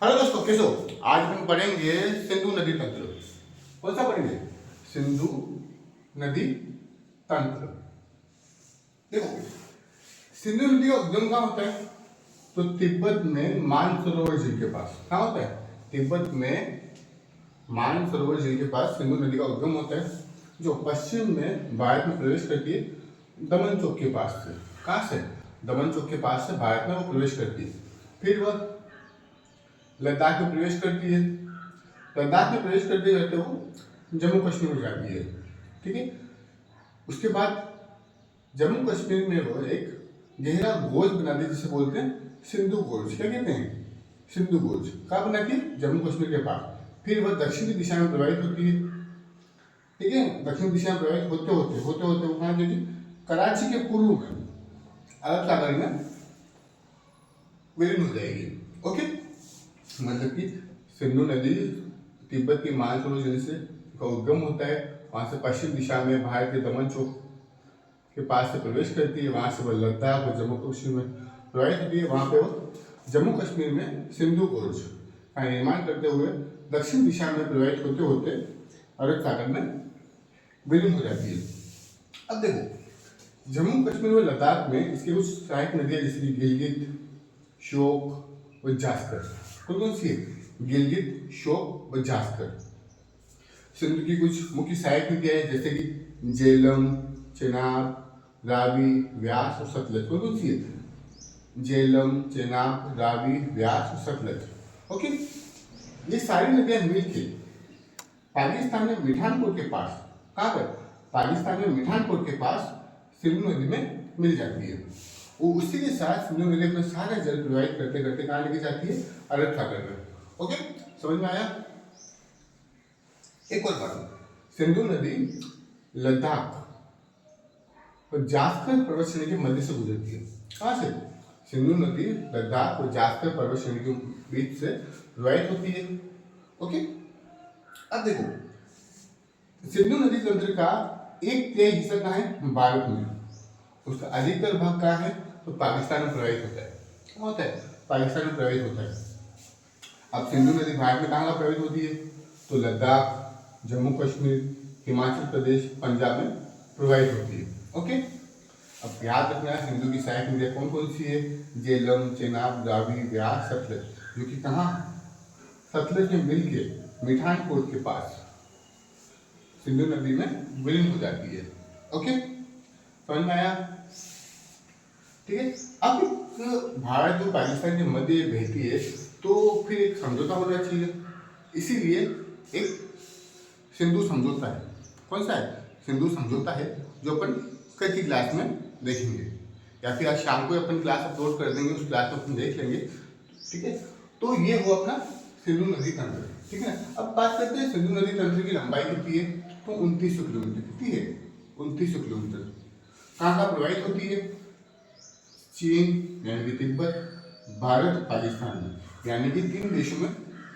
Hello दोस्तों, कैसे हो? आज हम पढ़ेंगे सिंधु नदी तंत्र। कौन सा पढ़ेंगे? सिंधु नदी तंत्र। देखो, सिंधु नदी का उद्गम कहाँ होता है? तो तिब्बत में मानसरोवर झील के पास। कहाँ होता है? तिब्बत में मानसरोवर झील के पास सिंधु नदी का उद्गम होता है, जो पश्चिम में भारत में प्रवेश करती है दमन चौक के पास से। कहाँ से? दमन चौक के पास से भारत में वो प्रवेश करती है। फिर वह लद्दाख में प्रवेश करती है। लद्दाख में प्रवेश करते करते वो जम्मू कश्मीर में जाती है। ठीक है। उसके बाद जम्मू कश्मीर में वो एक गहरा गोज बनाती है, जिसे बोलते हैं सिंधु गोज। क्या कहते हैं? सिंधु गोज। कहाँ बनाती है? जम्मू कश्मीर के पास। फिर वह दक्षिणी दिशा में प्रवाहित होती है। ठीक है। दक्षिण दिशा में प्रवाहित होते होते वो कहाँ जाएगी? कराची के पूर्व में अरब सागर में विलीन हो जाएगी। ओके। मतलब कि सिंधु नदी तिब्बत की मानसरोवर झील से का उद्गम होता है, वहाँ से पश्चिम दिशा में भारत के दमन चौक के पास से प्रवेश करती है, वहाँ से वह लद्दाख और जम्मू कश्मीर में प्रवाहित होती है। वहाँ पे वो जम्मू कश्मीर में सिंधु गोज का निर्माण करते हुए दक्षिण दिशा में प्रवाहित होते होते अरब सागर में विलीन हो जाती है। अब देखो, जम्मू कश्मीर और लद्दाख में इसकी कुछ सहायक नदियाँ जैसे कि गिलगित, श्योक और जास्कर। कौन कौन सी है? गिलगित, श्योक और जास्कर। सिंधु की कुछ मुख्य सहायक नदियाँ हैं जैसे कि झेलम, चेनाब, रावी, व्यास और सतलज। कौन कौन सी है? झेलम, चेनाब, रावी, व्यास और सतलज। ओके। ये सारी नदियाँ मिलकर पाकिस्तान में मिठानकोट के पास, कहाँ पर? पाकिस्तान में मिठानकोट के पास सिंधु नदी में मिल जाती है। वो उसी के साथ सिंधु नदी अपना सारा जल प्रवाहित करते करते कहाँ लेके जाती है? अरब सागर में। ओके, समझ में आया? एक और बात, सिंधु नदी लद्दाख और जास्कर पर्वत श्रेणी के मध्य से गुजरती है। कहाँ से? सिंधु नदी लद्दाख और जास्कर पर्वत श्रेणी के बीच से प्रवाहित होती है। ओके। अब देखो, सिंधु नदी तंत्र का एक तिहाई हिस्सा कहाँ है? भारत में। उसका अधिकतर भाग कहाँ है? तो पाकिस्तान में प्रवाहित होता है। कहाँ होता है? पाकिस्तान में प्रवाहित होता है। अब सिंधु नदी भारत में कहाँ प्रवाहित होती है? तो लद्दाख, जम्मू कश्मीर, हिमाचल प्रदेश, पंजाब में प्रवाहित होती है। ओके। अब याद रखना है, सिंधु की सहायक नदियाँ कौन कौन सी है? झेलम, चेनाब, रावी, व्यास, सतलज, जो कि कहाँ? सतलज में मिलकर मिठानकोट के पास सिंधु नदी में विलीन हो जाती है। ओके, समझ में आया? ठीक है। अब भारत और पाकिस्तान के मध्य बहती है, तो फिर एक समझौता होना चाहिए। इसीलिए एक सिंधु समझौता है। कौन सा है? सिंधु समझौता है, जो अपन कल की क्लास में देखेंगे, या फिर आज शाम को अपन क्लास अपलोड कर देंगे, उस क्लास में अपन देख लेंगे। ठीक है। तो ये हो अपना सिंधु नदी तंत्र। ठीक है। अब बात करते हैं सिंधु नदी तंत्र की लंबाई कितनी है? तो 2900 किलोमीटर। कितनी है? 2900 किलोमीटर। कहाँ कहाँ प्रवाहित होती है? चीन यानी कि तिब्बत, भारत, पाकिस्तान में, यानी कि 3 देशों में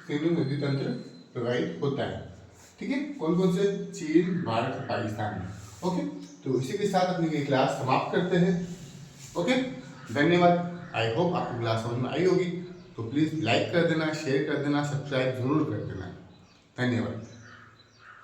सिंधु नदी तंत्र प्रवाहित होता है। ठीक है। कौन कौन से? चीन, भारत, पाकिस्तान में। ओके। तो इसी के साथ अपनी ये क्लास समाप्त करते हैं। ओके, धन्यवाद। आई होप आपको क्लास समझ में आई होगी। तो प्लीज़ लाइक कर देना, शेयर कर देना, सब्सक्राइब जरूर कर देना। धन्यवाद।